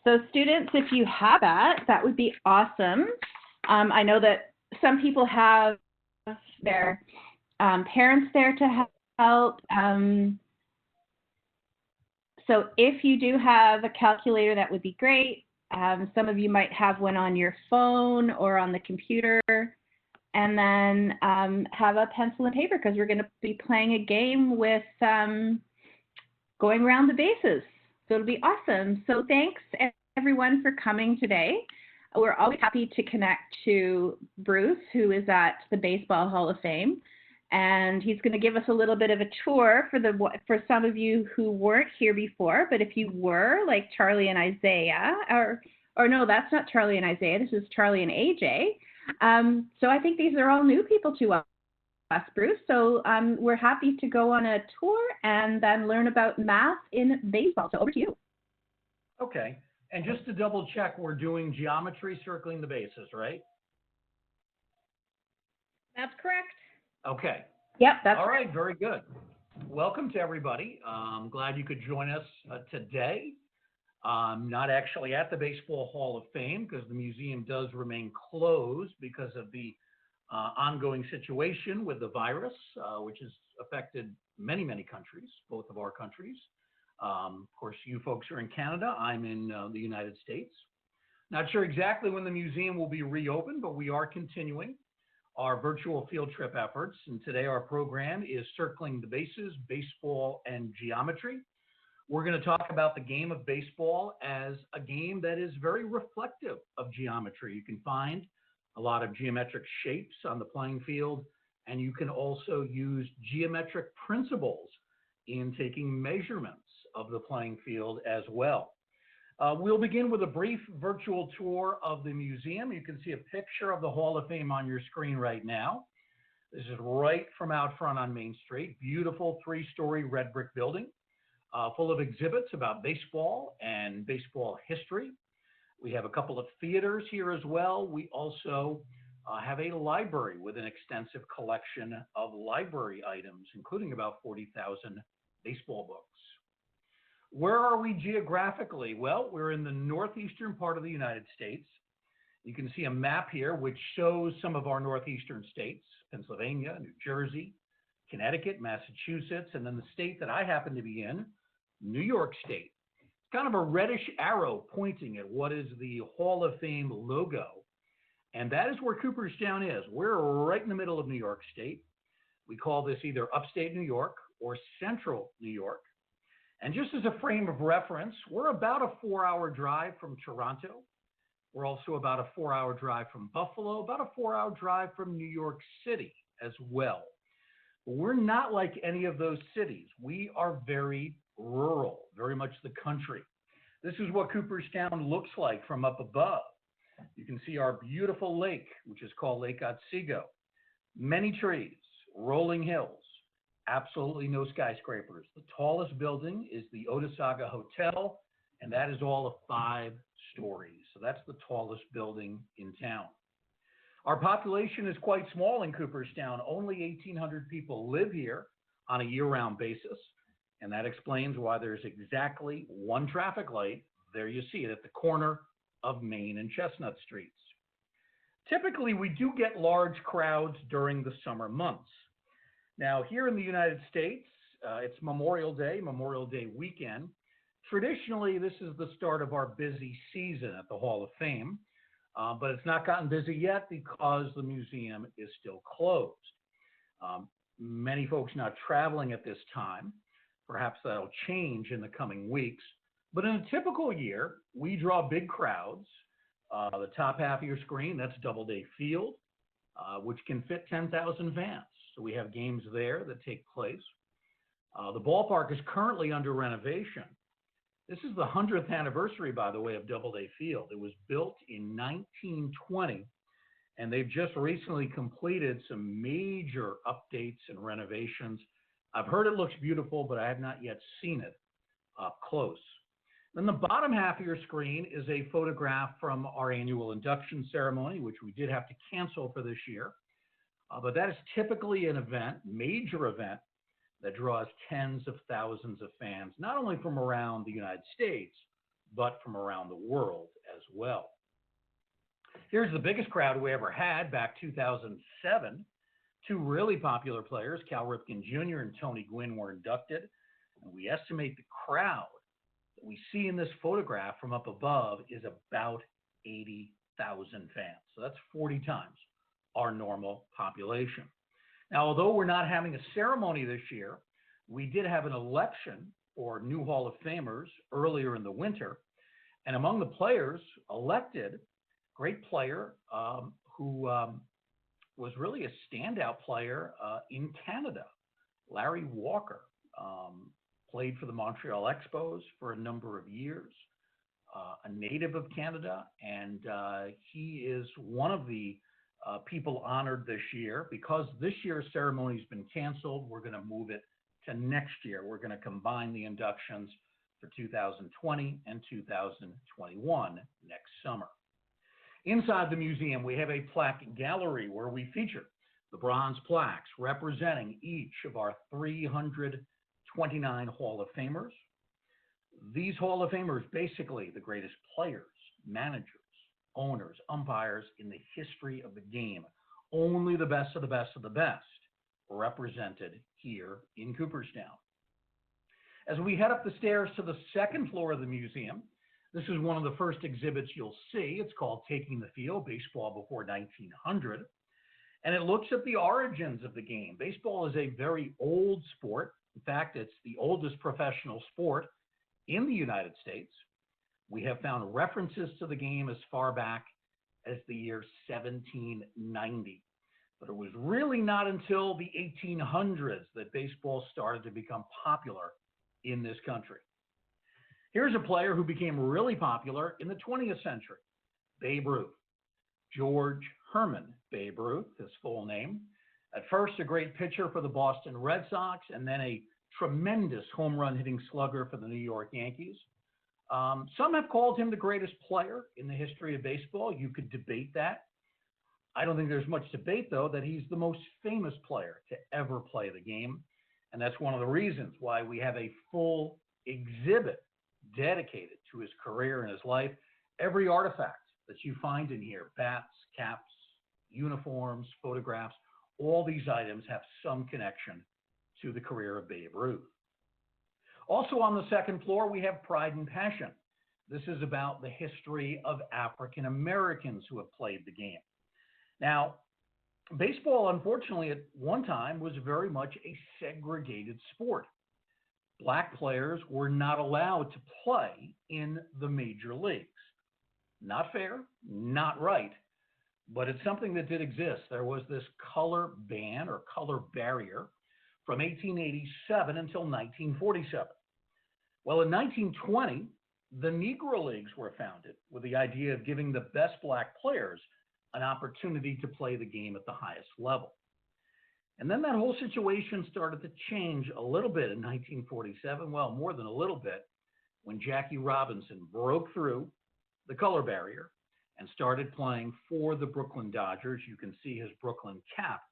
So students, if you have that, that would be awesome. I know that some people have their parents there to help. So if you do have a calculator, that would be great. Some of you might have one on your phone or on the computer. And then have a pencil and paper because we're going to be playing a game with going around the bases. So it'll be awesome. So thanks everyone for coming today. We're always happy to connect to Bruce, who is at the Baseball Hall of Fame. And he's going to give us a little bit of a tour for some of you who weren't here before. But if you were, like Charlie and Isaiah, or no, that's not Charlie and Isaiah. This is Charlie and AJ. So I think these are all new people to us, Bruce. So we're happy to go on a tour and then learn about math in baseball. So over to you. Okay. And just to double check, we're doing geometry circling the bases, right? That's correct. Okay. Yep, that's all right. Very good. Welcome to everybody. I'm glad you could join us today. Not actually at the Baseball Hall of Fame because the museum does remain closed because of the ongoing situation with the virus, which has affected many, many countries, both of our countries. Of course, you folks are in Canada. I'm in the United States. Not sure exactly when the museum will be reopened, but we are continuing our virtual field trip efforts. And today our program is Circling the Bases, Baseball and Geometry. We're going to talk about the game of baseball as a game that is very reflective of geometry. You can find a lot of geometric shapes on the playing field, and you can also use geometric principles in taking measurements of the playing field as well. We'll begin with a brief virtual tour of the museum. You can see a picture of the Hall of Fame on your screen right now. This is right from out front on Main Street. Beautiful 3-story red brick building. Full of exhibits about baseball and baseball history. We have a couple of theaters here as well. We also have a library with an extensive collection of library items, including about 40,000 baseball books. Where are we geographically? Well, we're in the northeastern part of the United States. You can see a map here which shows some of our northeastern states: Pennsylvania, New Jersey, Connecticut, Massachusetts, and then the state that I happen to be in, New York State. It's kind of a reddish arrow pointing at what is the Hall of Fame logo. And that is where Cooperstown is. We're right in the middle of New York State. We call this either upstate New York or central New York. And just as a frame of reference, we're about a 4-hour drive from Toronto. We're also about a 4-hour drive from Buffalo, about a 4-hour drive from New York City as well. But we're not like any of those cities. We are very rural, very much the country. This is what Cooperstown looks like from up above. You can see our beautiful lake, which is called Lake Otsego. Many trees, rolling hills, absolutely no skyscrapers. The tallest building is the Otesaga Hotel, and that is all of 5 stories. So that's the tallest building in town. Our population is quite small in Cooperstown. Only 1,800 people live here on a year-round basis. And that explains why there's exactly one traffic light. There you see it at the corner of Main and Chestnut Streets. Typically, we do get large crowds during the summer months. Now, here in the United States, it's Memorial Day weekend. Traditionally, this is the start of our busy season at the Hall of Fame, but it's not gotten busy yet because the museum is still closed. Many folks not traveling at this time. Perhaps that'll change in the coming weeks. But in a typical year, we draw big crowds. The top half of your screen, that's Doubleday Field, which can fit 10,000 fans. So we have games there that take place. The ballpark is currently under renovation. This is the 100th anniversary, by the way, of Doubleday Field. It was built in 1920, and they've just recently completed some major updates and renovations. I've heard it looks beautiful, but I have not yet seen it up close. Then the bottom half of your screen is a photograph from our annual induction ceremony, which we did have to cancel for this year. But that is typically an event, major event, that draws tens of thousands of fans, not only from around the United States, but from around the world as well. Here's the biggest crowd we ever had back 2007. Two really popular players, Cal Ripken Jr. and Tony Gwynn, were inducted. And we estimate the crowd that we see in this photograph from up above is about 80,000 fans. So that's 40 times our normal population. Now, although we're not having a ceremony this year, we did have an election for new Hall of Famers earlier in the winter. And among the players elected, great player who was really a standout player in Canada, Larry Walker. Played for the Montreal Expos for a number of years, a native of Canada, and he is one of the people honored this year. Because this year's ceremony has been canceled, we're going to move it to next year. We're going to combine the inductions for 2020 and 2021 next summer. Inside the museum, we have a plaque gallery where we feature the bronze plaques representing each of our 329 Hall of Famers. These Hall of Famers, basically the greatest players, managers, owners, umpires in the history of the game. Only the best of the best of the best represented here in Cooperstown. As we head up the stairs to the second floor of the museum, this is one of the first exhibits you'll see. It's called Taking the Field, Baseball Before 1900. And it looks at the origins of the game. Baseball is a very old sport. In fact, it's the oldest professional sport in the United States. We have found references to the game as far back as the year 1790. But it was really not until the 1800s that baseball started to become popular in this country. Here's a player who became really popular in the 20th century, Babe Ruth. George Herman Babe Ruth, his full name. At first, a great pitcher for the Boston Red Sox, and then a tremendous home run hitting slugger for the New York Yankees. Some have called him the greatest player in the history of baseball. You could debate that. I don't think there's much debate, though, that he's the most famous player to ever play the game. And that's one of the reasons why we have a full exhibit dedicated to his career and his life. Every artifact that you find in here, bats, caps, uniforms, photographs, all these items have some connection to the career of Babe Ruth. Also on the second floor, we have Pride and Passion. This is about the history of African Americans who have played the game. Now, baseball, unfortunately, at one time was very much a segregated sport. Black players were not allowed to play in the major leagues. Not fair, not right, but it's something that did exist. There was this color ban or color barrier from 1887 until 1947. Well, in 1920, the Negro Leagues were founded with the idea of giving the best black players an opportunity to play the game at the highest level. And then that whole situation started to change a little bit in 1947, well, more than a little bit, when Jackie Robinson broke through the color barrier and started playing for the Brooklyn Dodgers. You can see his Brooklyn cap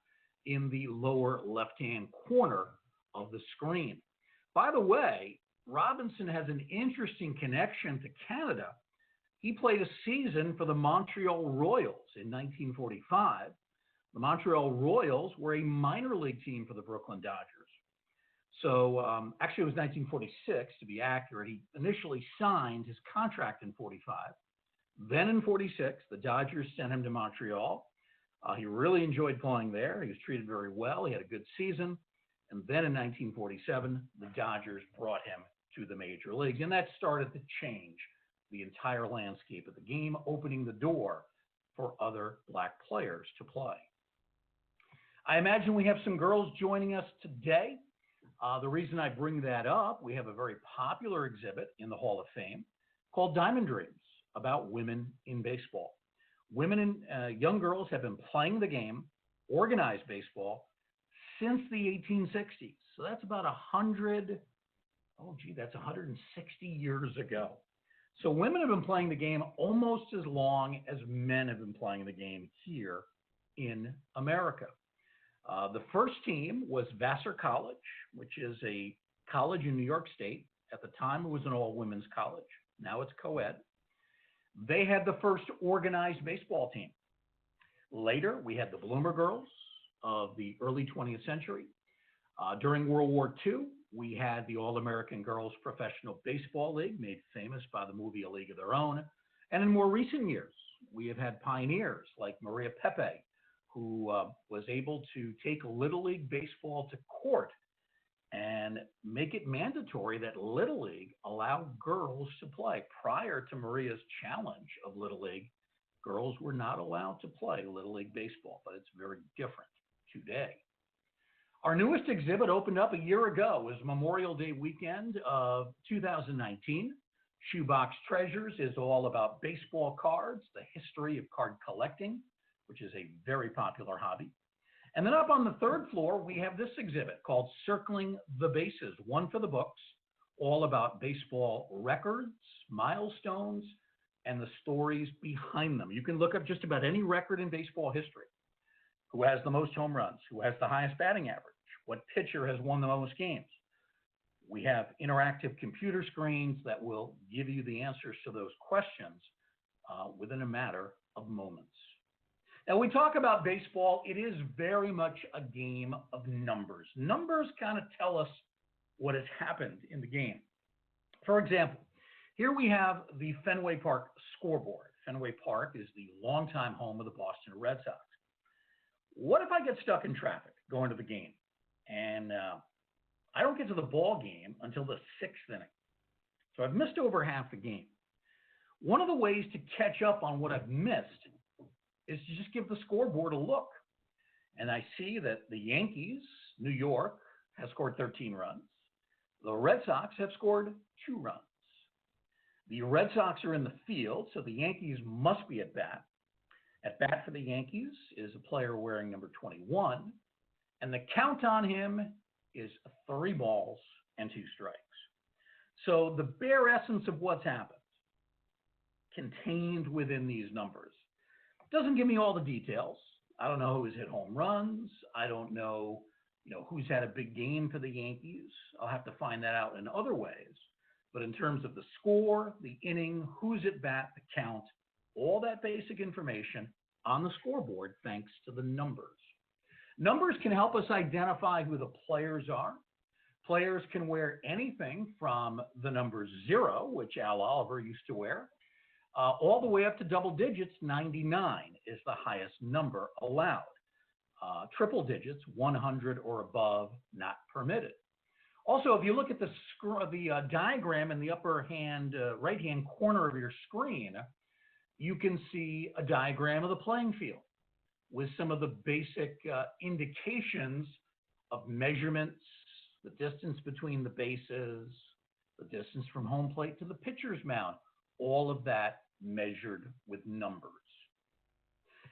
in the lower left-hand corner of the screen. By the way, Robinson has an interesting connection to Canada. He played a season for the Montreal Royals in 1945. The Montreal Royals were a minor league team for the Brooklyn Dodgers. So actually it was 1946 to be accurate. He initially signed his contract in 45. Then in 46, the Dodgers sent him to Montreal. He really enjoyed playing there. He was treated very well. He had a good season. And then in 1947, the Dodgers brought him to the major leagues. And that started to change the entire landscape of the game, opening the door for other black players to play. I imagine we have some girls joining us today. The reason I bring that up, we have a very popular exhibit in the Hall of Fame called Diamond Dreams, about women in baseball. Women and young girls have been playing the game, organized baseball, since the 1860s. So that's about 160 years ago. So women have been playing the game almost as long as men have been playing the game here in America. The first team was Vassar College, which is a college in New York State. At the time, it was an all-women's college. Now it's co-ed. They had the first organized baseball team. Later, we had the Bloomer Girls of the early 20th century. During World War II, we had the All-American Girls Professional Baseball League, made famous by the movie A League of Their Own. And in more recent years, we have had pioneers like Maria Pepe, who was able to take Little League baseball to court and make it mandatory that Little League allow girls to play. Prior to Maria's challenge of Little League, girls were not allowed to play Little League baseball, but it's very different today. Our newest exhibit opened up a year ago. It was Memorial Day weekend of 2019. Shoebox Treasures is all about baseball cards, the history of card collecting, which is a very popular hobby. And then up on the third floor, we have this exhibit called Circling the Bases, one for the books, all about baseball records, milestones, and the stories behind them. You can look up just about any record in baseball history. Who has the most home runs? Who has the highest batting average? What pitcher has won the most games? We have interactive computer screens that will give you the answers to those questions within a matter of moments. Now, when we talk about baseball, it is very much a game of numbers. Numbers kind of tell us what has happened in the game. For example, here we have the Fenway Park scoreboard. Fenway Park is the longtime home of the Boston Red Sox. What if I get stuck in traffic going to the game and I don't get to the ball game until the 6th inning? So I've missed over half the game. One of the ways to catch up on what I've missed is to just give the scoreboard a look. And I see that the Yankees, New York, has scored 13 runs. The Red Sox have scored 2 runs. The Red Sox are in the field, so the Yankees must be at bat. At bat for the Yankees is a player wearing number 21, and the count on him is 3 balls and 2 strikes. So the bare essence of what's happened, contained within these numbers, doesn't give me all the details. I don't know who's hit home runs. I don't know, who's had a big game for the Yankees. I'll have to find that out in other ways. But in terms of the score, the inning, who's at bat, the count, all that basic information on the scoreboard thanks to the numbers. Numbers can help us identify who the players are. Players can wear anything from the number 0, which Al Oliver used to wear, all the way up to double digits. 99 is the highest number allowed. Triple digits, 100 or above, not permitted. Also, if you look at the diagram in the upper right-hand corner of your screen, you can see a diagram of the playing field with some of the basic indications of measurements, the distance between the bases, the distance from home plate to the pitcher's mound, all of that measured with numbers.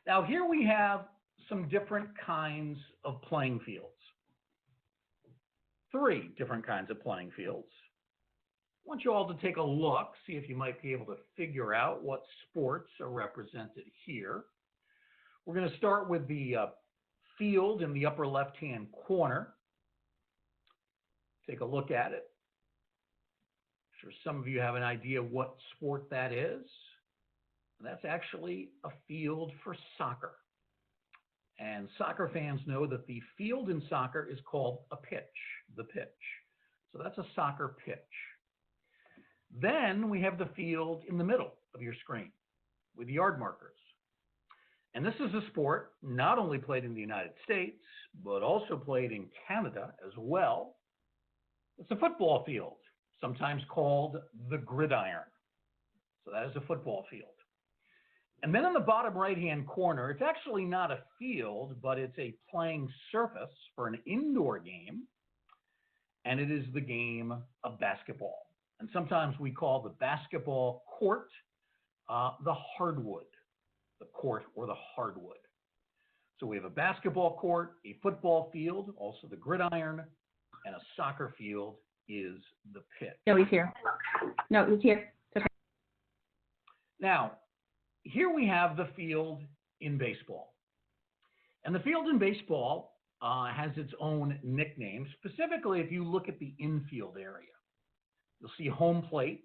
Now, here we have some different kinds of playing fields. 3 different kinds of playing fields. I want you all to take a look, see if you might be able to figure out what sports are represented here. We're going to start with the field in the upper left-hand corner. Take a look at it. I'm sure some of you have an idea what sport that is. That's actually a field for soccer. And soccer fans know that the field in soccer is called a pitch, the pitch. So that's a soccer pitch. Then we have the field in the middle of your screen with yard markers. And this is a sport not only played in the United States, but also played in Canada as well. It's a football field, sometimes called the gridiron. So that is a football field. And then in the bottom right-hand corner, it's actually not a field, but it's a playing surface for an indoor game. And it is the game of basketball. And sometimes we call the basketball court the hardwood, the court or the hardwood. So we have a basketball court, a football field, also the gridiron, and a soccer field is the pitch. No, he's here. No, he's here. Okay. Now, here we have the field in baseball. And the field in baseball has its own nickname. Specifically, if you look at the infield area, you'll see home plate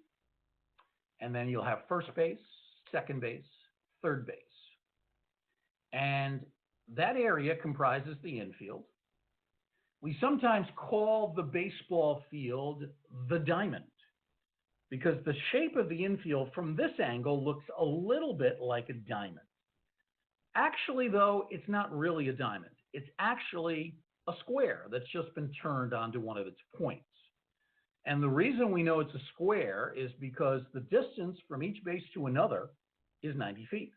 and then you'll have first base, second base, third base. And that area comprises the infield. We sometimes call the baseball field the diamond because the shape of the infield from this angle looks a little bit like a diamond. Actually, though, it's not really a diamond. It's actually a square that's just been turned onto one of its points. And the reason we know it's a square is because the distance from each base to another is 90 feet.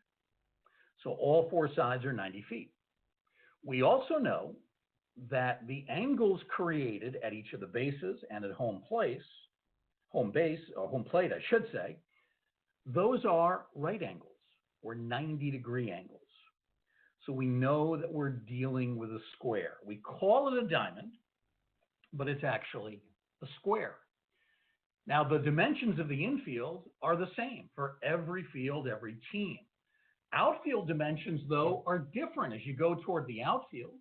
So all four sides are 90 feet. We also know that the angles created at each of the bases and at home base, or home plate, I should say, those are right angles or 90-degree angles. So we know that we're dealing with a square. We call it a diamond, but it's actually a square. Now, the dimensions of the infield are the same for every field, every team. Outfield dimensions, though, are different. As you go toward the outfield,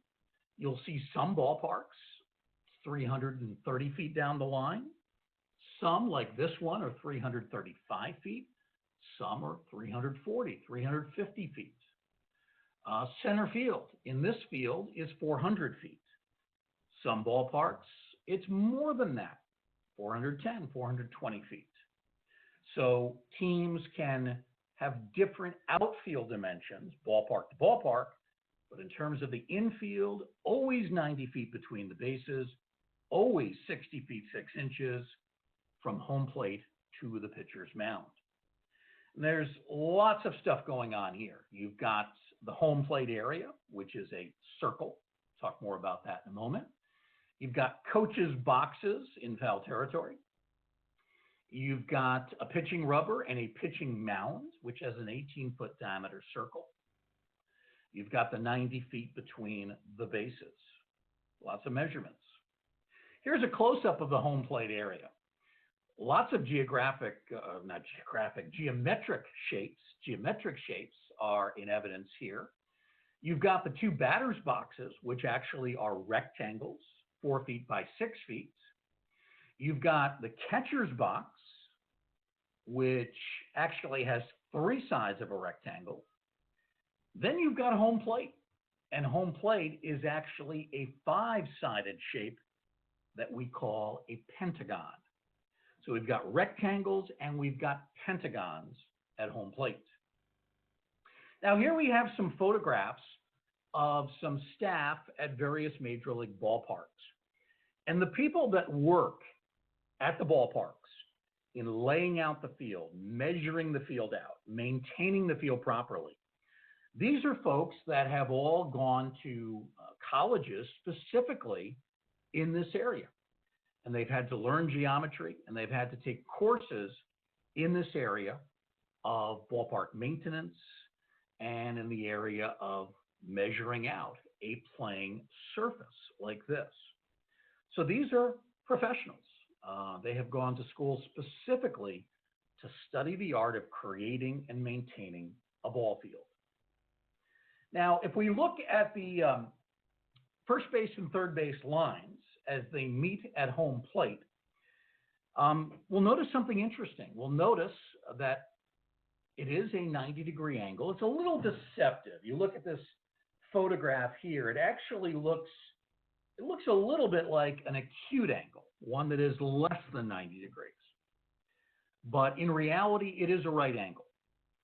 you'll see some ballparks 330 feet down the line. Some, like this one, are 335 feet. Some are 340, 350 feet. Center field in this field is 400 feet. Some ballparks, it's more than that, 410, 420 feet. So teams can have different outfield dimensions, ballpark to ballpark, but in terms of the infield, always 90 feet between the bases, always 60 feet 6 inches from home plate to the pitcher's mound. And there's lots of stuff going on here. You've got the home plate area, which is a circle. Talk more about that in a moment. You've got coaches' boxes in foul territory. You've got a pitching rubber and a pitching mound, which has an 18-foot diameter circle. You've got the 90 feet between the bases. Lots of measurements. Here's a close-up of the home plate area. Lots of geometric shapes. Geometric shapes are in evidence here. You've got the two batters' boxes, which actually are rectangles, 4 feet by 6 feet. You've got the catcher's box, which actually has 3 sides of a rectangle. Then you've got home plate, and home plate is actually a 5-sided shape that we call a pentagon. So we've got rectangles and we've got pentagons at home plate. Now here we have some photographs of some staff at various major league ballparks. And the people that work at the ballparks in laying out the field, measuring the field out, maintaining the field properly, these are folks that have all gone to colleges specifically in this area. And they've had to learn geometry, and they've had to take courses in this area of ballpark maintenance and in the area of measuring out a playing surface like this. So these are professionals. They have gone to school specifically to study the art of creating and maintaining a ball field. Now, if we look at the first base and third base lines as they meet at home plate, we'll notice something interesting. We'll notice that it is a 90-degree angle. It's a little deceptive. You look at this photograph here, it actually looks a little bit like an acute angle, one that is less than 90 degrees. But in reality, it is a right angle.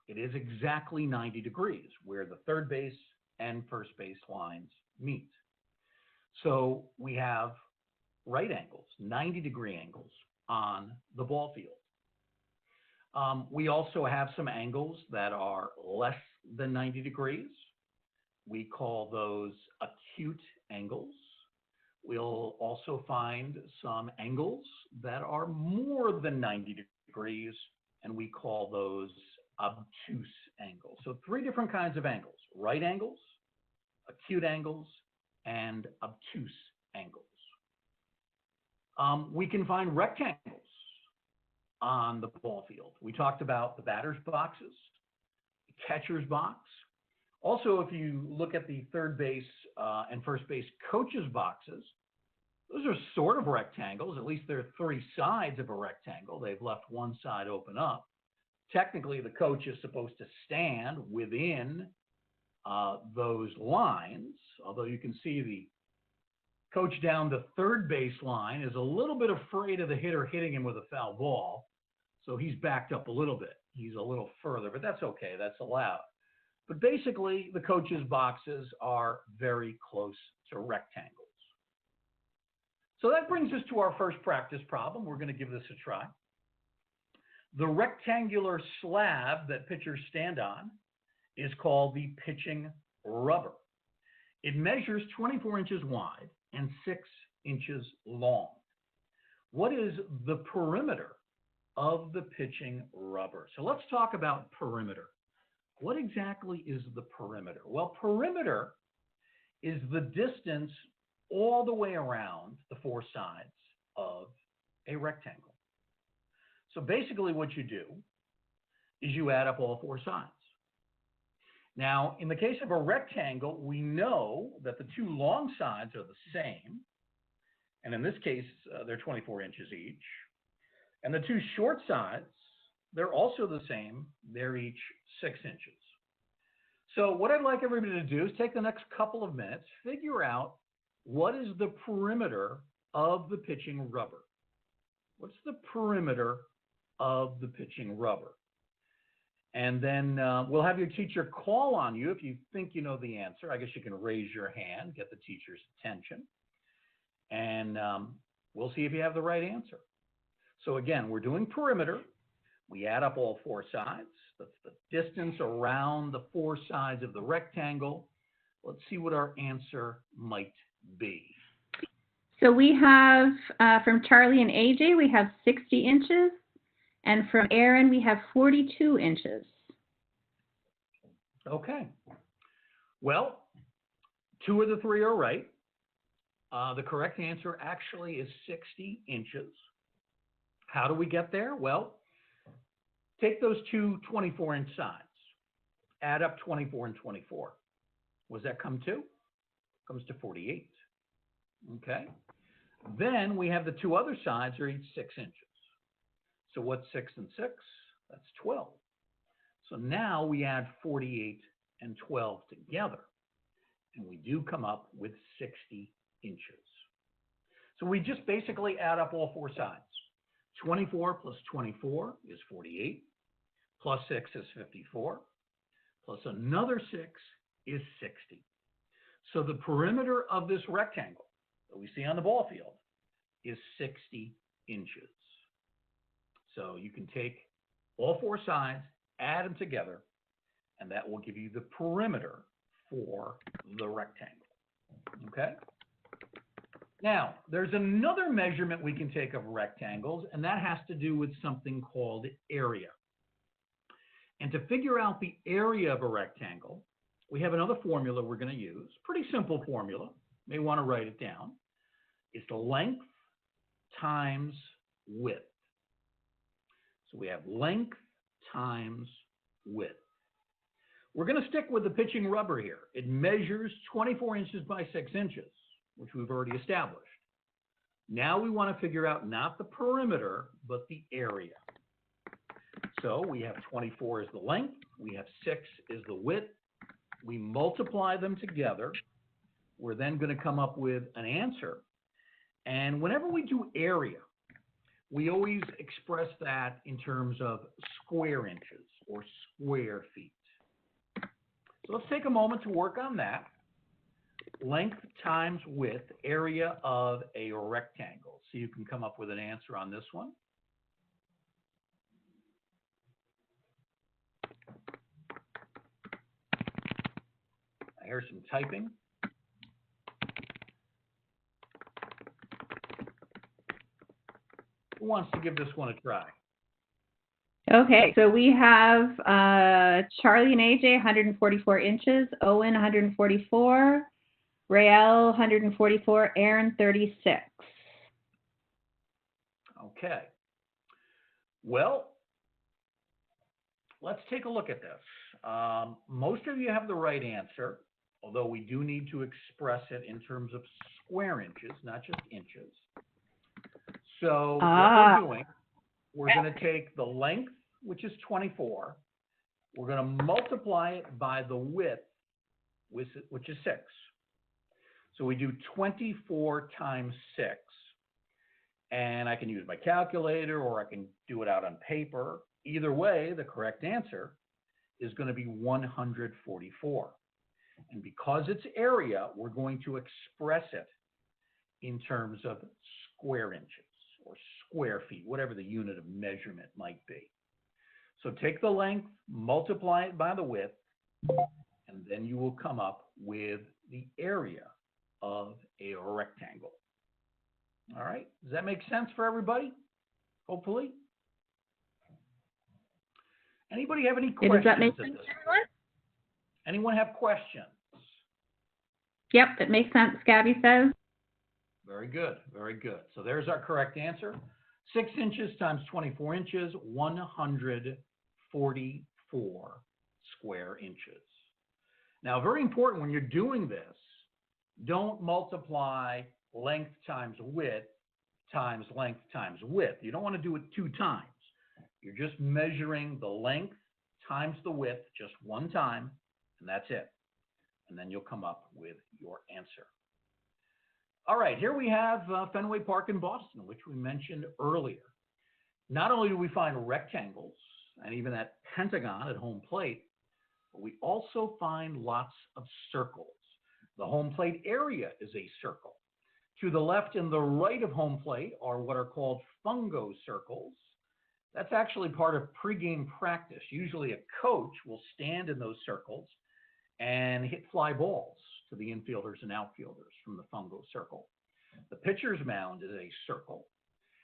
It is exactly 90 degrees where the third base and first base lines meet. So we have right angles, 90-degree angles on the ball field. We also have some angles that are less than 90 degrees. We call those acute angles. We'll also find some angles that are more than 90 degrees, and we call those obtuse angles. So 3 different kinds of angles: right angles, acute angles, and obtuse angles. We can find rectangles on the ball field. We talked about the batter's boxes, the catcher's box. Also, if you look at the third base and first base coach's boxes, those are sort of rectangles. At least they're 3 sides of a rectangle. They've left one side open up. technically the coach is supposed to stand within those lines, although you can see the coach down the third base line is a little bit afraid of the hitter hitting him with a foul ball, so he's backed up a little bit. He's a little further, but that's okay. That's allowed. But basically, the coach's boxes are very close to rectangles. So that brings us to our first practice problem. We're going to give this a try. The rectangular slab that pitchers stand on is called the pitching rubber. It measures 24 inches wide and 6 inches long. What is the perimeter of the pitching rubber? So let's talk about perimeter. What exactly is the perimeter? Well, perimeter is the distance all the way around the 4 sides of a rectangle. So basically what you do is you add up all 4 sides. Now, in the case of a rectangle, we know that the 2 long sides are the same. And in this case, they're 24 inches each. And the 2 short sides, they're also the same. They're each 6 inches. So what I'd like everybody to do is take the next couple of minutes, figure out what is the perimeter of the pitching rubber. What's the perimeter of the pitching rubber? And then we'll have your teacher call on you if you think you know the answer. I guess you can raise your hand, get the teacher's attention, and we'll see if you have the right answer. So again, we're doing perimeter. We add up all 4 sides. That's the distance around the 4 sides of the rectangle. Let's see what our answer might be. So we have, from Charlie and AJ, we have 60 inches. And from Aaron, we have 42 inches. Okay. Well, 2 of the 3 are right. The correct answer actually is 60 inches. How do we get there? Well, take those 2 24-inch sides. Add up 24 and 24. What does that come to? Comes to 48. Okay. Then we have the 2 other sides are each 6 inches. So what's 6 and 6? That's 12. So now we add 48 and 12 together, and we do come up with 60 inches. So we just basically add up all 4 sides. 24 plus 24 is 48, plus 6 is 54, plus another 6 is 60. So the perimeter of this rectangle that we see on the ball field is 60 inches. So you can take all 4 sides, add them together, and that will give you the perimeter for the rectangle. Okay? Now, there's another measurement we can take of rectangles, and that has to do with something called area. And to figure out the area of a rectangle, we have another formula we're going to use. Pretty simple formula. You may want to write it down. It's the length times width. So we have length times width. We're going to stick with the pitching rubber here. It measures 24 inches by 6 inches, which we've already established. Now we want to figure out not the perimeter, but the area. So we have 24 as the length. We have 6 is the width. We multiply them together. We're then going to come up with an answer. And whenever we do area, we always express that in terms of square inches or square feet. So let's take a moment to work on that. Length times width, area of a rectangle. So you can come up with an answer on this one. I hear some typing. Who wants to give this one a try? Okay, so we have Charlie and AJ, 144 inches, Owen, 144, Rael, 144, Aaron, 36. Okay. Well, let's take a look at this. Most of you have the right answer, although we do need to express it in terms of square inches, not just inches. So what we're doing, we're going to take the length which is 24. We're going to multiply it by the width, which is 6. So we do 24 times 6. And I can use my calculator or I can do it out on paper. Either way, the correct answer is going to be 144. And because it's area, we're going to express it in terms of square inches or square feet, whatever the unit of measurement might be. So take the length, multiply it by the width, and then you will come up with the area of a rectangle. All right, does that make sense for everybody? Hopefully. Anybody have any questions? Does that make at sense, this everyone? Anyone have questions? Yep, it makes sense, Gabby says. Very good, very good. So there's our correct answer. 6 inches times 24 inches, 144 square inches. Now, very important when you're doing this, don't multiply length times width times length times width. You don't want to do it 2 times. You're just measuring the length times the width just 1 time, and that's it. And then you'll come up with your answer. All right, here we have Fenway Park in Boston, which we mentioned earlier. Not only do we find rectangles and even that pentagon at home plate, but we also find lots of circles. The home plate area is a circle. To the left and the right of home plate are what are called fungo circles. That's actually part of pregame practice. Usually a coach will stand in those circles and hit fly balls to the infielders and outfielders from the fungo circle. The pitcher's mound is a circle.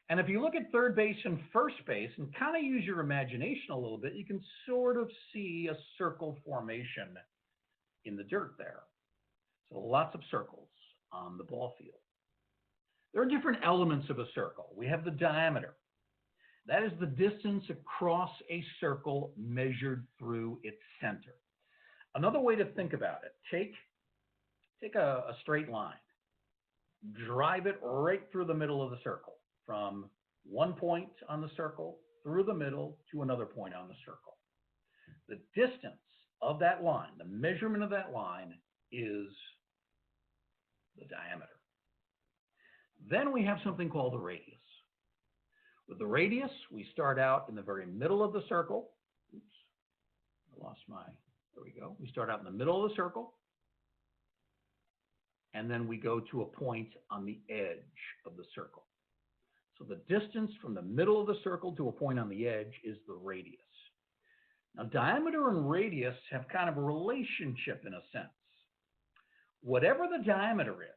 And if you look at third base and first base and kind of use your imagination a little bit, you can sort of see a circle formation in the dirt there. So lots of circles on the ball field. There are different elements of a circle. We have the diameter. That is the distance across a circle measured through its center. Another way to think about it, take a straight line, drive it right through the middle of the circle, from one point on the circle through the middle to another point on the circle. The distance of that line, the measurement of that line is the diameter. Then we have something called the radius. With the radius, we start out in the very middle of the circle. Oops, I lost there we go. We start out in the middle of the circle, and then we go to a point on the edge of the circle. So the distance from the middle of the circle to a point on the edge is the radius. Now, diameter and radius have kind of a relationship in a sense. Whatever the diameter is,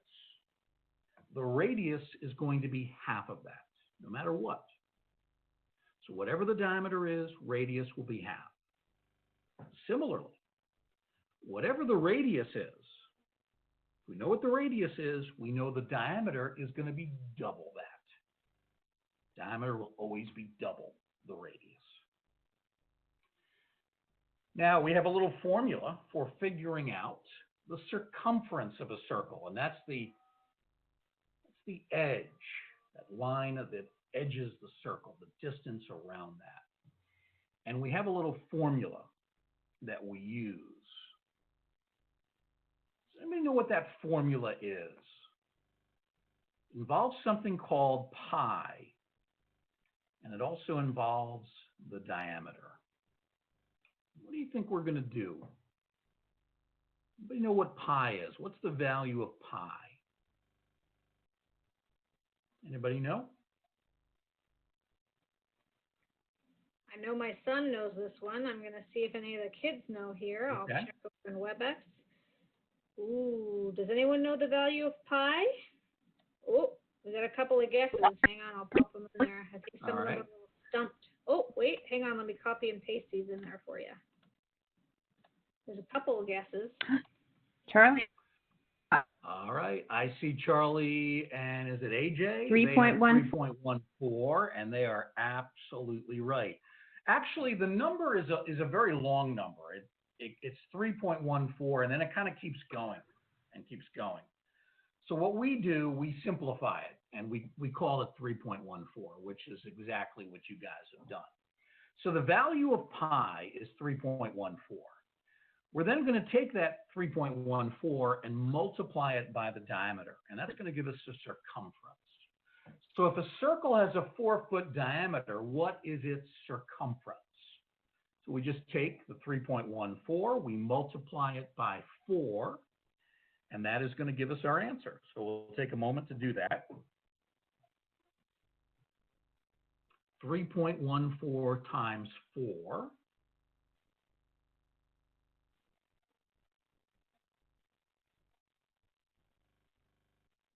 the radius is going to be half of that, no matter what. So whatever the diameter is, radius will be half. Similarly, whatever the radius is, if we know what the radius is, we know the diameter is going to be double that. Diameter will always be double the radius. Now we have a little formula for figuring out the circumference of a circle, and that's the edge, that line that edges the circle, the distance around that. And we have a little formula that we use. Does anybody know what that formula is? It involves something called pi, and it also involves the diameter. What do you think we're going to do? Anybody know what pi is? What's the value of pi? Anybody know? I know my son knows this one. I'm going to see if any of the kids know here. I'll check over in WebEx. Ooh, does anyone know the value of pi? Oh, we got a couple of guesses. Hang on, I'll pop them in there. I think some of them are a little stumped. Oh, wait, hang on. Let me copy and paste these in there for you. There's a couple of guesses. Charlie. All right, I see Charlie, and is it AJ? 3.1. 3.14, and they are absolutely right. Actually, the number is a very long number. It's 3.14, and then it kind of keeps going and keeps going. So what we do, we simplify it, and we call it 3.14, which is exactly what you guys have done. So the value of pi is 3.14. We're then going to take that 3.14 and multiply it by the diameter, and that's going to give us the circumference. So if a circle has a 4-foot diameter, what is its circumference? So we just take the 3.14, we multiply it by 4, and that is going to give us our answer. So we'll take a moment to do that. 3.14 times 4.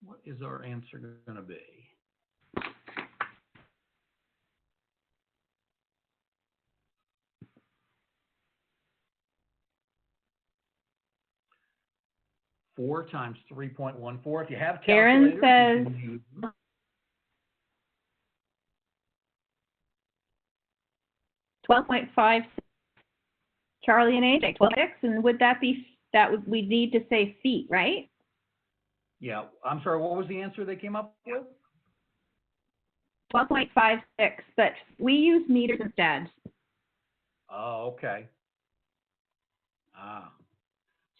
What is our answer going to be? Four times 3.14. If you have calculators, Aaron says you can use them. 12.5. Charlie and AJ, 12.6, and would that be, we need to say feet, right? Yeah, I'm sorry, what was the answer they came up with? 12.56, but we use meters instead. Oh, okay.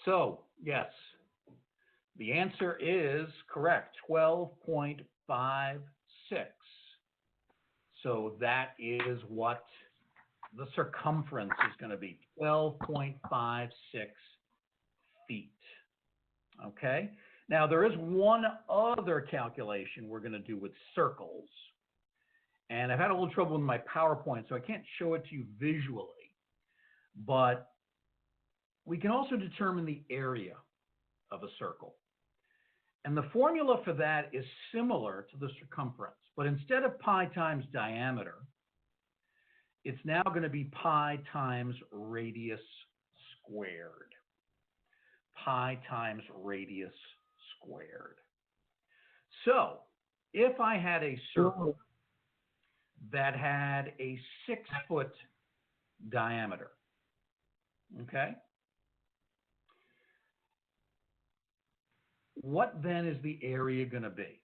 So, yes, the answer is correct, 12.56. So that is what the circumference is going to be, 12.56 feet. Okay? Now, there is one other calculation we're going to do with circles. And I've had a little trouble with my PowerPoint, so I can't show it to you visually. But we can also determine the area of a circle. And the formula for that is similar to the circumference. But instead of pi times diameter, it's now going to be pi times radius squared. Pi times radius squared. So if I had a circle that had a 6-foot diameter, okay, what then is the area going to be?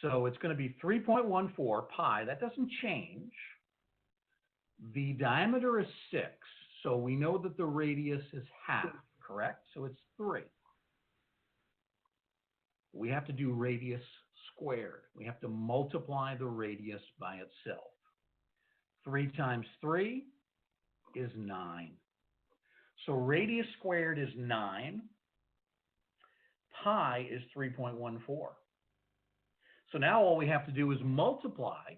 So it's going to be 3.14 pi. That doesn't change. The diameter is 6, so we know that the radius is half, correct? So it's 3. We have to do radius squared. We have to multiply the radius by itself. 3 times 3 is 9. So radius squared is 9. Pi is 3.14. So now all we have to do is multiply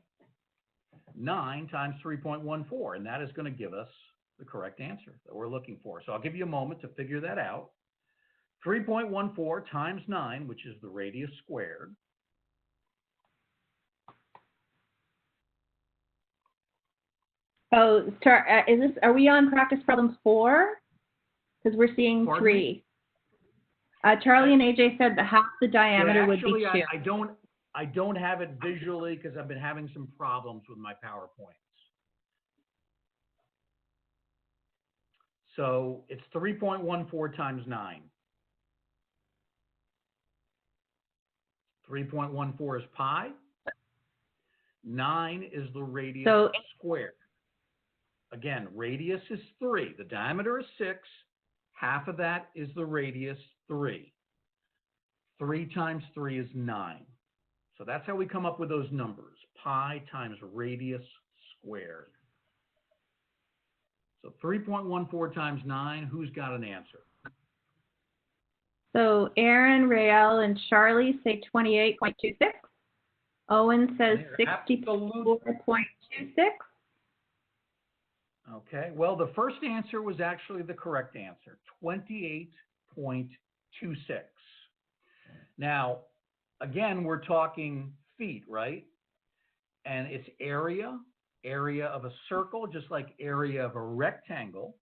9 times 3.14, and that is going to give us the correct answer that we're looking for. So I'll give you a moment to figure that out. 3.14 times 9, which is the radius squared. Oh, are we on practice problems 4? Because we're seeing Pardon 3. me? Charlie and AJ said that half the diameter Yeah, would be 2. I don't have it visually because I've been having some problems with my PowerPoints. So it's 3.14 times 9. 3.14 is pi. 9 is the radius squared. Again, radius is 3. The diameter is 6. Half of that is the radius, 3. 3 times 3 is 9. So that's how we come up with those numbers. Pi times radius squared. So 3.14 times 9, who's got an answer? So Aaron, Rael, and Charlie say 28.26. Owen says 64.26. Okay, well, the first answer was actually the correct answer, 28.26. Now, again, we're talking feet, right? And it's area of a circle, just like area of a rectangle.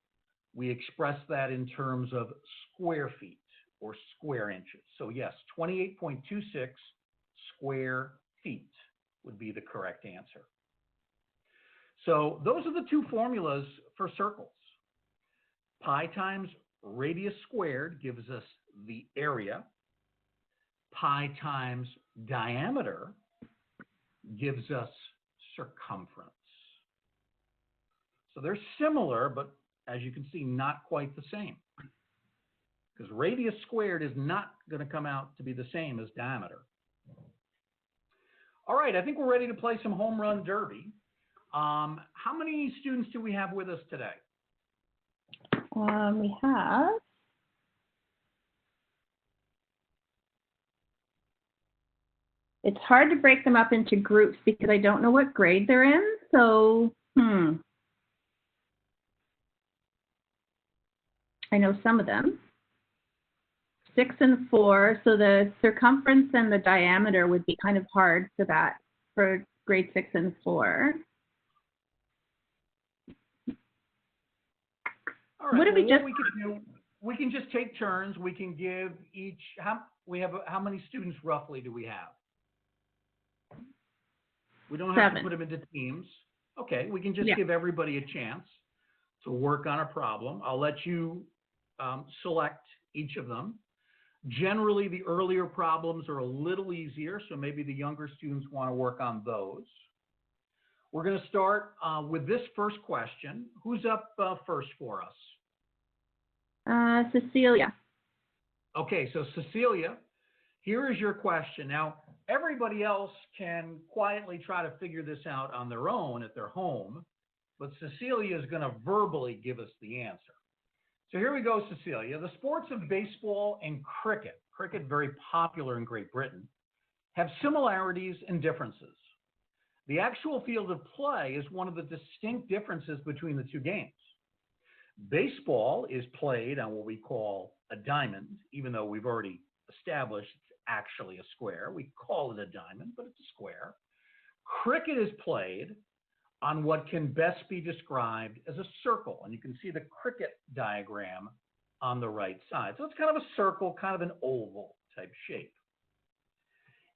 We express that in terms of square feet or square inches. So yes, 28.26 square feet would be the correct answer. So those are the two formulas for circles. Pi times radius squared gives us the area. Pi times diameter gives us circumference. So they're similar, but as you can see, not quite the same. Because radius squared is not going to come out to be the same as diameter. All right, I think we're ready to play some home run derby. How many students do we have with us today? We have it's hard to break them up into groups because I don't know what grade they're in. So, I know some of them. 6 and 4. So the circumference and the diameter would be kind of hard for that for grade 6 and 4. All right. What did we just? We can do, we can just take turns. We can give each. How many students roughly do we have? We don't have 7. to put them into teams. Okay, we can just Yeah. give everybody a chance to work on a problem. I'll let you select each of them. Generally, the earlier problems are a little easier, so maybe the younger students want to work on those. We're going to start with this first question. Who's up first for us? Cecilia. Okay, so Cecilia, here is your question. Now, everybody else can quietly try to figure this out on their own at their home, but Cecilia is going to verbally give us the answer. So here we go, Cecilia. The sports of baseball and cricket, very popular in Great Britain, have similarities and differences. The actual field of play is one of the distinct differences between the two games. Baseball is played on what we call a diamond, even though we've already established it's actually a square. We call it a diamond, but it's a square. Cricket is played on what can best be described as a circle, and you can see the cricket diagram on the right side. So it's kind of a circle, kind of an oval type shape.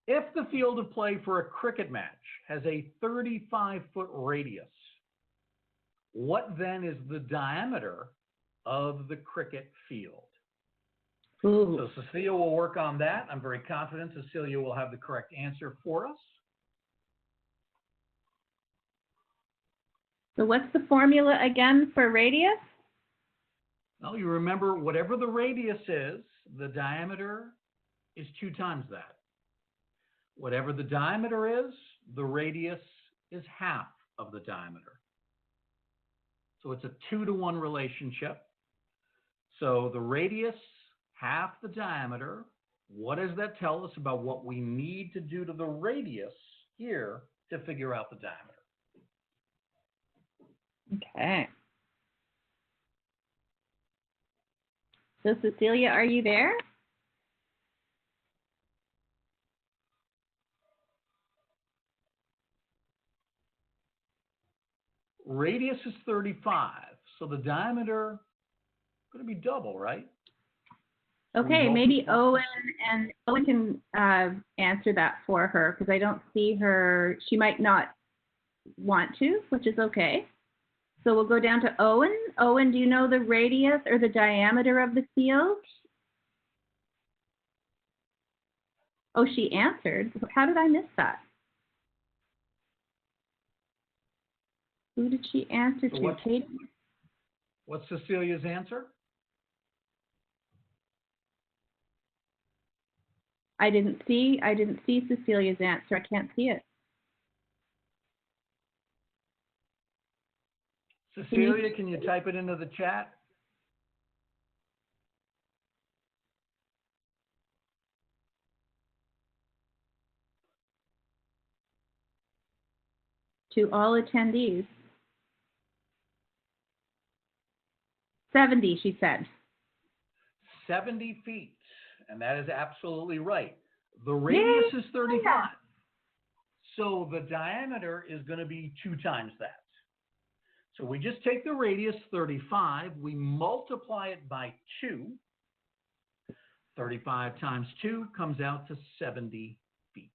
If the field of play for a cricket match has a 35-foot radius, what then is the diameter of the cricket field? Ooh. So Cecilia will work on that. I'm very confident Cecilia will have the correct answer for us. So what's the formula again for radius? Well, you remember whatever the radius is, the diameter is 2 times that. Whatever the diameter is, the radius is half of the diameter. So it's a 2-to-1 relationship. So the radius, half the diameter. What does that tell us about what we need to do to the radius here to figure out the diameter? Okay. So Cecilia, are you there? Radius is 35, so the diameter is going to be double, right? Okay, maybe Owen can answer that for her because I don't see her. She might not want to, which is okay. So we'll go down to Owen. Owen, do you know the radius or the diameter of the field? Oh, she answered. How did I miss that? Who did she answer to? Katie? What's Cecilia's answer? I didn't see Cecilia's answer. I can't see it. Cecilia, can you type it into the chat? To all attendees. 70, she said. 70 feet, and that is absolutely right. The radius is 35, so the diameter is going to be 2 times that. So we just take the radius 35, we multiply it by 2. 35 times 2 comes out to 70 feet.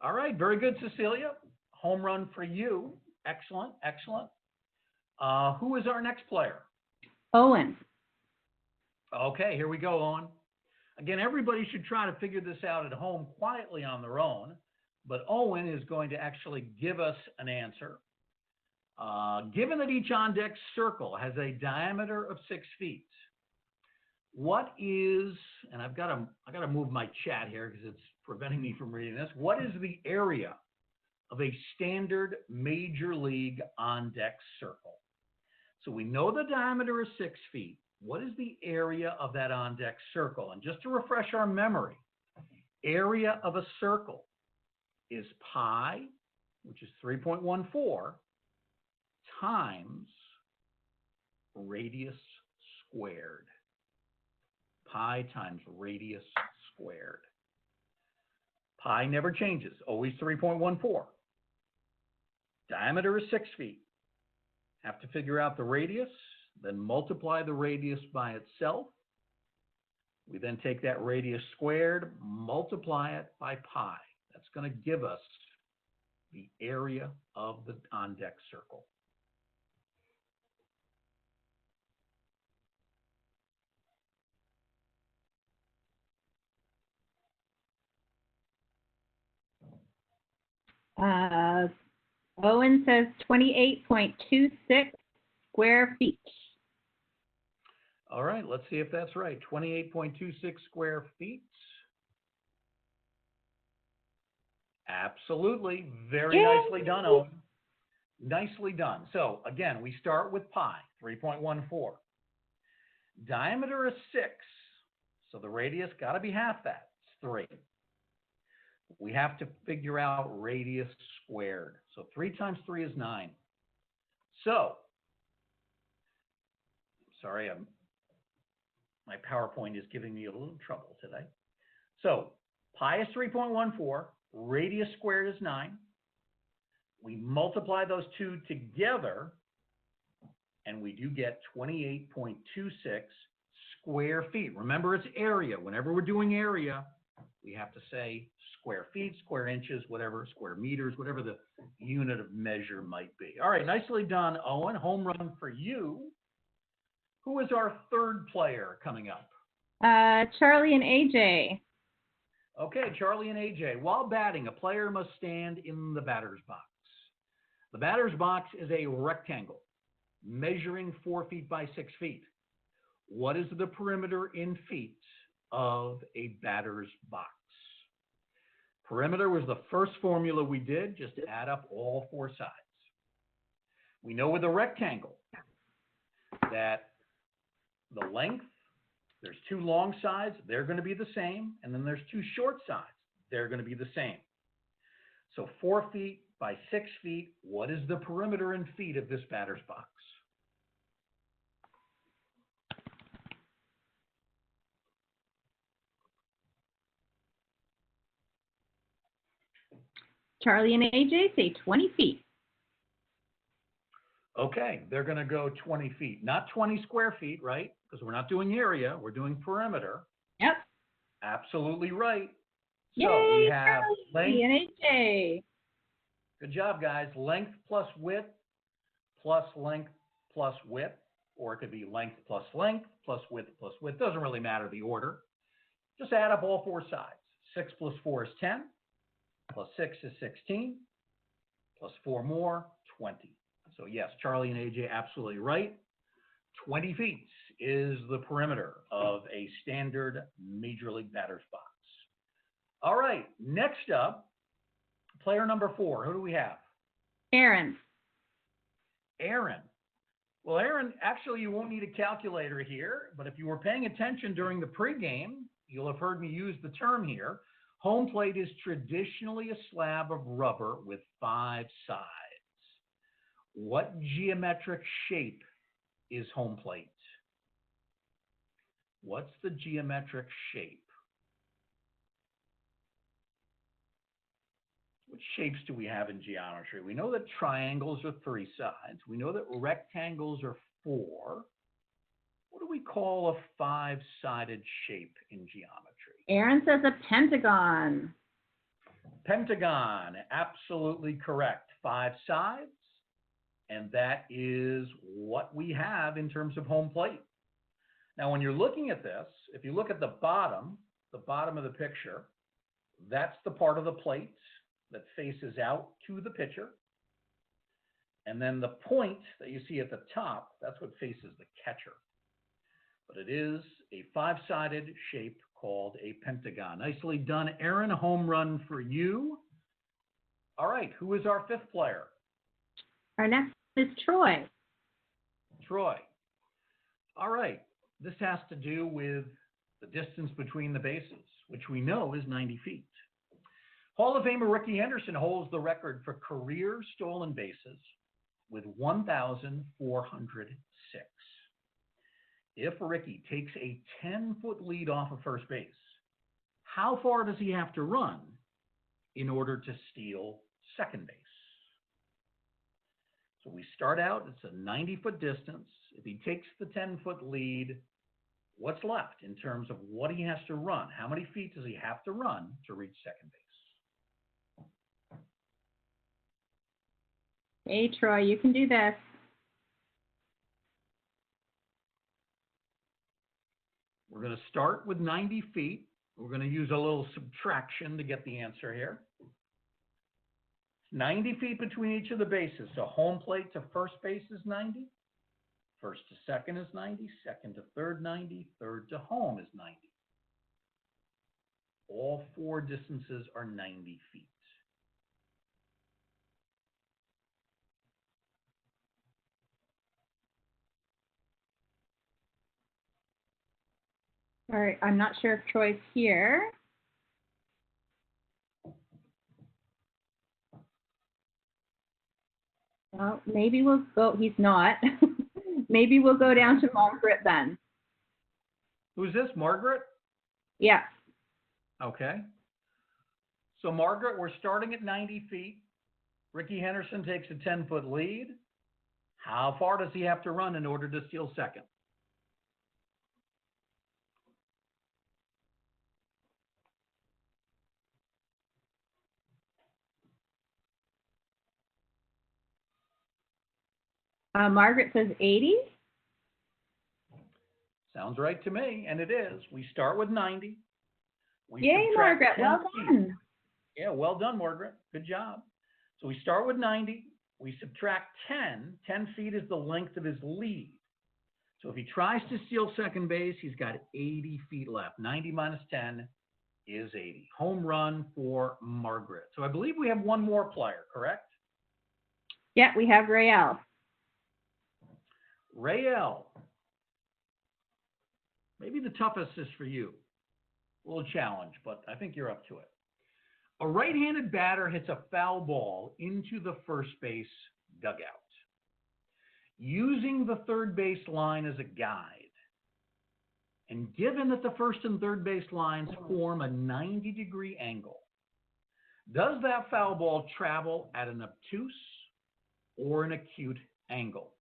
All right, very good, Cecilia. Home run for you. Excellent, excellent. Who is our next player? Owen. Okay, here we go, Owen. Again, everybody should try to figure this out at home quietly on their own, but Owen is going to actually give us an answer. Given that each on-deck circle has a diameter of 6 feet, what is, and I gotta move my chat here because it's preventing me from reading this. What is the area of a standard major league on-deck circle? So we know the diameter is 6 feet. What is the area of that on-deck circle? And just to refresh our memory, area of a circle is pi, which is 3.14, times radius squared. Pi times radius squared. Pi never changes, always 3.14. Diameter is 6 feet. Have to figure out the radius, then multiply the radius by itself. We then take that radius squared, multiply it by pi. That's going to give us the area of the on-deck circle. Owen says 28.26 square feet. All right, let's see if that's right. 28.26 square feet. Absolutely. Very nicely done, Owen. Nicely done. So again, we start with pi, 3.14. Diameter is 6, so the radius got to be half that. It's 3. We have to figure out radius squared. So 3 times 3 is 9. So, sorry, my PowerPoint is giving me a little trouble today. So pi is 3.14, radius squared is 9. We multiply those two together, and we do get 28.26 square feet. Remember, it's area. Whenever we're doing area, we have to say square feet, square inches, whatever, square meters, whatever the unit of measure might be. All right, nicely done, Owen. Home run for you. Who is our third player coming up? Charlie and AJ. Okay, Charlie and AJ. While batting, a player must stand in the batter's box. The batter's box is a rectangle measuring 4 feet by 6 feet. What is the perimeter in feet of a batter's box? Perimeter was the first formula we did, just to add up all 4 sides. We know with a rectangle that the length, there's 2 long sides, they're going to be the same, and then there's 2 short sides, they're going to be the same. So 4 feet by 6 feet, what is the perimeter in feet of this batter's box? Charlie and AJ say 20 feet. Okay, they're going to go 20 feet, not 20 square feet, right? Because we're not doing area, we're doing perimeter. Yep. Absolutely right. Yay, So we have Charlie length. and AJ. Good job, guys. Length plus width plus length plus width, or it could be length plus width plus width. Doesn't really matter the order. Just add up all 4 sides. 6 plus 4 is 10, plus 6 is 16, plus 4 more, 20. So yes, Charlie and AJ, absolutely right. 20 feet is the perimeter of a standard Major League batter's box. All right, next up, player number 4. Who do we have? Aaron. Aaron. Well, Aaron, actually, you won't need a calculator here, but if you were paying attention during the pregame, you'll have heard me use the term here. Home plate is traditionally a slab of rubber with 5 sides. What geometric shape is home plate? What's the geometric shape? What shapes do we have in geometry? We know that triangles are 3 sides. We know that rectangles are 4. What do we call a 5-sided shape in geometry? Aaron says a pentagon. Pentagon, absolutely correct. 5 sides, and that is what we have in terms of home plate. Now, when you're looking at this, if you look at the bottom of the picture, that's the part of the plate that faces out to the pitcher. And then the point that you see at the top, that's what faces the catcher. But it is a five-sided shape called a pentagon. Nicely done, Aaron. Home run for you. All right, who is our fifth player? Our next is Troy. Troy. All right, this has to do with the distance between the bases, which we know is 90 feet. Hall of Famer Rickey Henderson holds the record for career stolen bases with 1,406. If Rickey takes a 10-foot lead off of first base, how far does he have to run in order to steal second base? So we start out, it's a 90-foot distance. If he takes the 10-foot lead, what's left in terms of what he has to run? How many feet does he have to run to reach second base? Hey, Troy, you can do this. We're going to start with 90 feet. We're going to use a little subtraction to get the answer here. 90 feet between each of the bases. So home plate to first base is 90. First to second is 90. Second to third, 90. Third to home is 90. All four distances are 90 feet. All right, I'm not sure if Troy's here. Well, maybe we'll go, he's not. Maybe we'll go down to Margaret then. Who's this, Margaret? Yeah. Okay. So Margaret, we're starting at 90 feet. Rickey Henderson takes a 10-foot lead. How far does he have to run in order to steal second? Margaret says 80. Sounds right to me, and it is. We start with 90. Yay, Margaret, well done. Yeah, well done, Margaret. Good job. So we start with 90. We subtract 10. 10 feet is the length of his lead. So if he tries to steal second base, he's got 80 feet left. 90 minus 10 is 80. Home run for Margaret. So I believe we have one more player, correct? Yeah, we have Rael. Rael. Maybe the toughest is for you. A little challenge, but I think you're up to it. A right-handed batter hits a foul ball into the first base dugout. Using the third base line as a guide, and given that the first and third base lines form a 90-degree angle, does that foul ball travel at an obtuse or an acute angle?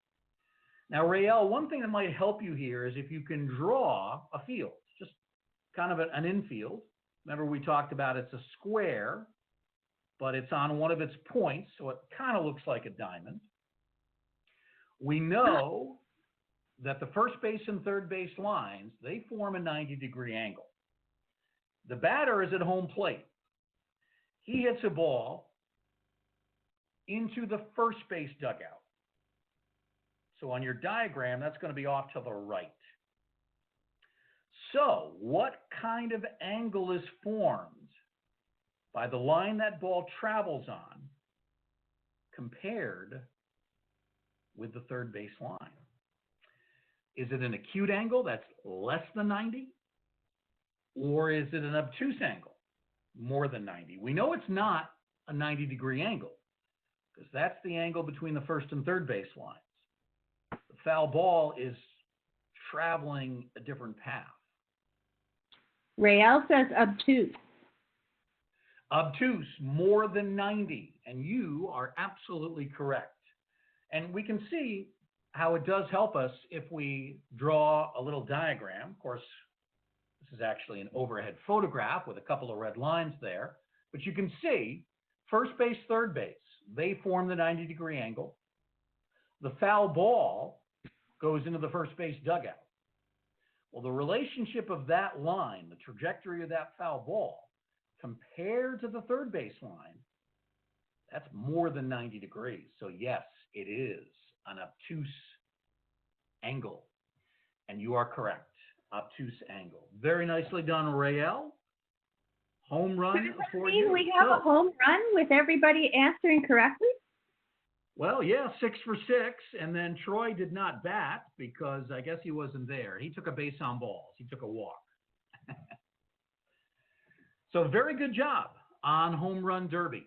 Now, Rael, one thing that might help you here is if you can draw a field, just kind of an infield. Remember, we talked about it's a square, but it's on one of its points, so it kind of looks like a diamond. We know that the first base and third base lines, they form a 90-degree angle. The batter is at home plate. He hits a ball into the first base dugout. So on your diagram, that's going to be off to the right. So what kind of angle is formed by the line that ball travels on compared with the third base line? Is it an acute angle that's less than 90? Or is it an obtuse angle, more than 90? We know it's not a 90-degree angle because that's the angle between the first and third base lines. The foul ball is traveling a different path. Rael says obtuse. Obtuse, more than 90, and you are absolutely correct. And we can see how it does help us if we draw a little diagram. Of course, this is actually an overhead photograph with a couple of red lines there, but you can see first base, third base, they form the 90-degree angle. The foul ball goes into the first base dugout. Well, the relationship of that line, the trajectory of that foul ball, compared to the third base line, That's more than 90 degrees. So yes, it is an obtuse angle. And you are correct. Obtuse angle. Very nicely done, Rael. Home run for you. We have a home run with everybody answering correctly? Well, yeah, 6 for 6. And then Troy did not bat because I guess he wasn't there. He took a base on balls. He took a walk. So very good job on Home Run Derby.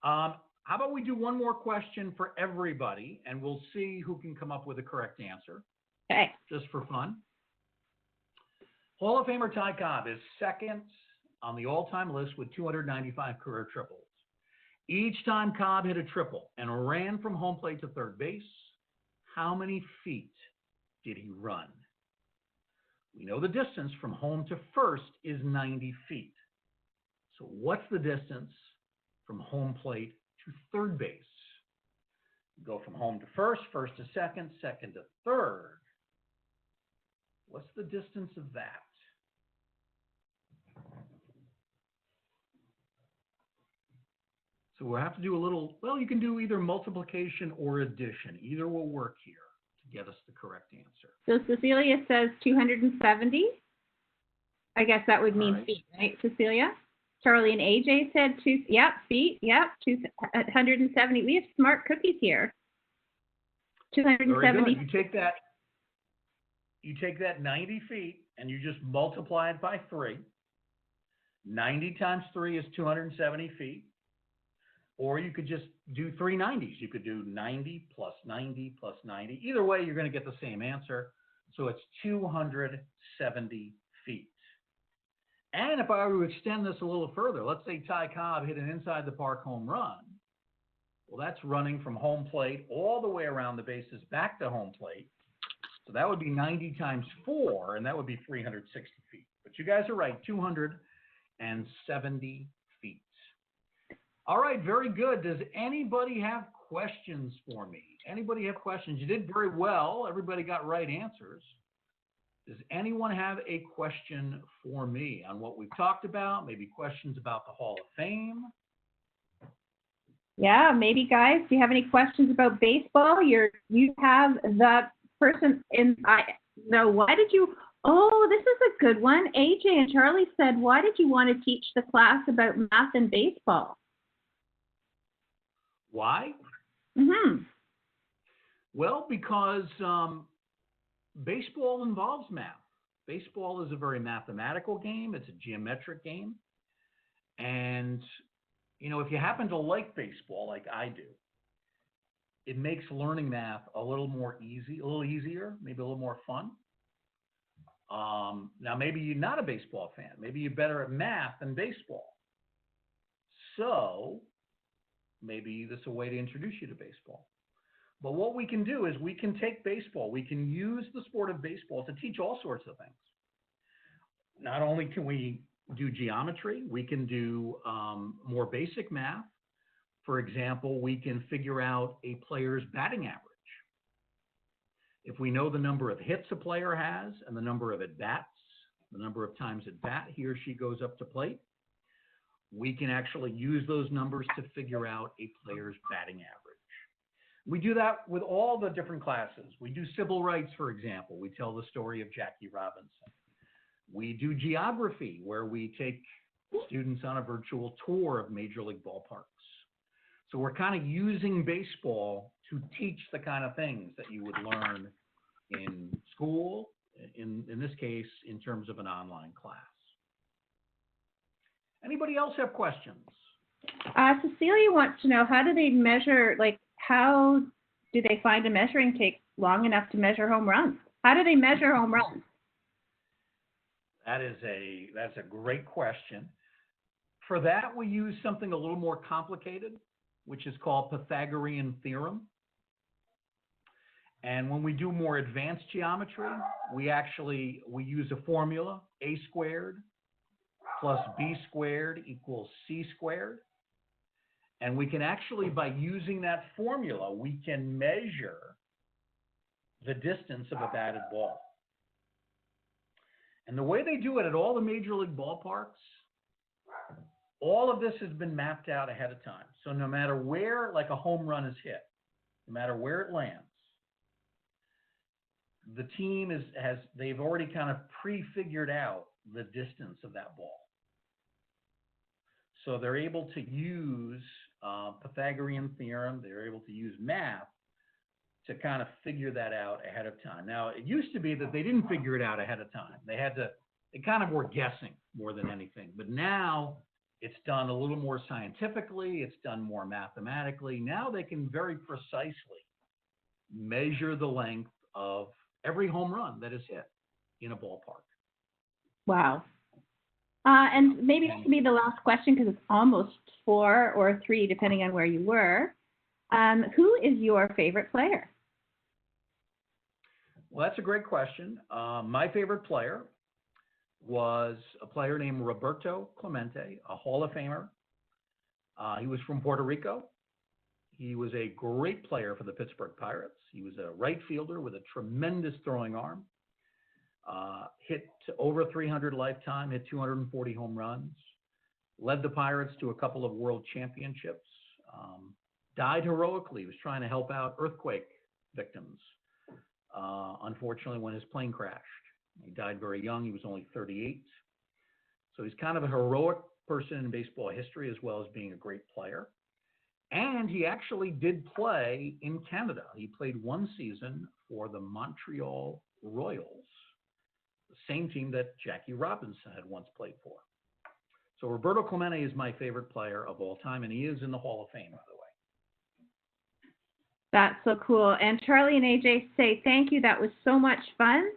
How about we do one more question for everybody, and we'll see who can come up with the correct answer. Okay. Just for fun. Hall of Famer Ty Cobb is second on the all-time list with 295 career triples. Each time Cobb hit a triple and ran from home plate to third base, how many feet did he run? We know the distance from home to first is 90 feet. So what's the distance from home plate to third base? Go from home to first, first to second, second to third. What's the distance of that? So we'll have to do a little, well, you can do either multiplication or addition. Either will work here to get us the correct answer. So Cecilia says 270. I guess that would mean feet, right, Cecilia? Charlie and AJ said feet. Yep, 270. We have smart cookies here. 270. Very good. You take that 90 feet and you just multiply it by 3. 90 times 3 is 270 feet. Or you could just do 3 90s. You could do 90 plus 90 plus 90. Either way, you're going to get the same answer. So it's 270 feet. And if I were to extend this a little further, let's say Ty Cobb hit an inside the park home run. Well, that's running from home plate all the way around the bases back to home plate. So that would be 90 times 4, and that would be 360 feet. But you guys are right, 270 feet. All right, very good. Does anybody have questions for me? Anybody have questions? You did very well. Everybody got right answers. Does anyone have a question for me on what we've talked about? Maybe questions about the Hall of Fame? Yeah, maybe guys, do you have any questions about baseball? You have the person in, why did you, this is a good one. AJ and Charlie said, why did you want to teach the class about math and baseball? Why? Well, because baseball involves math. Baseball is a very mathematical game. It's a geometric game. And, you know, if you happen to like baseball like I do, it makes learning math a little easier, maybe a little more fun. Now, maybe you're not a baseball fan. Maybe you're better at math than baseball. So maybe this is a way to introduce you to baseball. But what we can do is we can take baseball, we can use the sport of baseball to teach all sorts of things. Not only can we do geometry, we can do more basic math. For example, we can figure out a player's batting average. If we know the number of hits a player has and the number of at-bats, the number of times at bat he or she goes up to plate, we can actually use those numbers to figure out a player's batting average. We do that with all the different classes. We do civil rights, for example. We tell the story of Jackie Robinson. We do geography, where we take students on a virtual tour of major league ballparks. So we're kind of using baseball to teach the kind of things that you would learn in school, in this case, in terms of an online class. Anybody else have questions? Cecilia wants to know, how do they measure, how do they find a measuring tape long enough to measure home runs? How do they measure home runs? That's a great question. For that, we use something a little more complicated, which is called Pythagorean theorem. And when we do more advanced geometry, we use a formula, a squared plus b squared equals c squared. And we can actually, by using that formula, we can measure the distance of a batted ball. And the way they do it at all the major league ballparks all of this has been mapped out ahead of time. So no matter where, like a home run is hit, no matter where it lands, the team they've already kind of prefigured out the distance of that ball. So they're able to use Pythagorean theorem, they're able to use math to kind of figure that out ahead of time. Now, it used to be that they didn't figure it out ahead of time. They kind of were guessing more than anything. But now it's done a little more scientifically, it's done more mathematically. Now they can very precisely measure the length of every home run that is hit in a ballpark. Wow. And maybe this will be the last question because it's almost 4 or 3, depending on where you were. Who is your favorite player? Well, that's a great question. My favorite player was a player named Roberto Clemente, a Hall of Famer. He was from Puerto Rico. He was a great player for the Pittsburgh Pirates. He was a right fielder with a tremendous throwing arm. Hit over 300 lifetime, hit 240 home runs, led the Pirates to a couple of world championships, died heroically. He was trying to help out earthquake victims. Unfortunately, when his plane crashed, he died very young. He was only 38. So he's kind of a heroic person in baseball history, as well as being a great player. And he actually did play in Canada. He played one season for the Montreal Royals, the same team that Jackie Robinson had once played for. So Roberto Clemente is my favorite player of all time, and he is in the Hall of Fame, by the way. That's so cool. And Charlie and AJ say thank you. That was so much fun.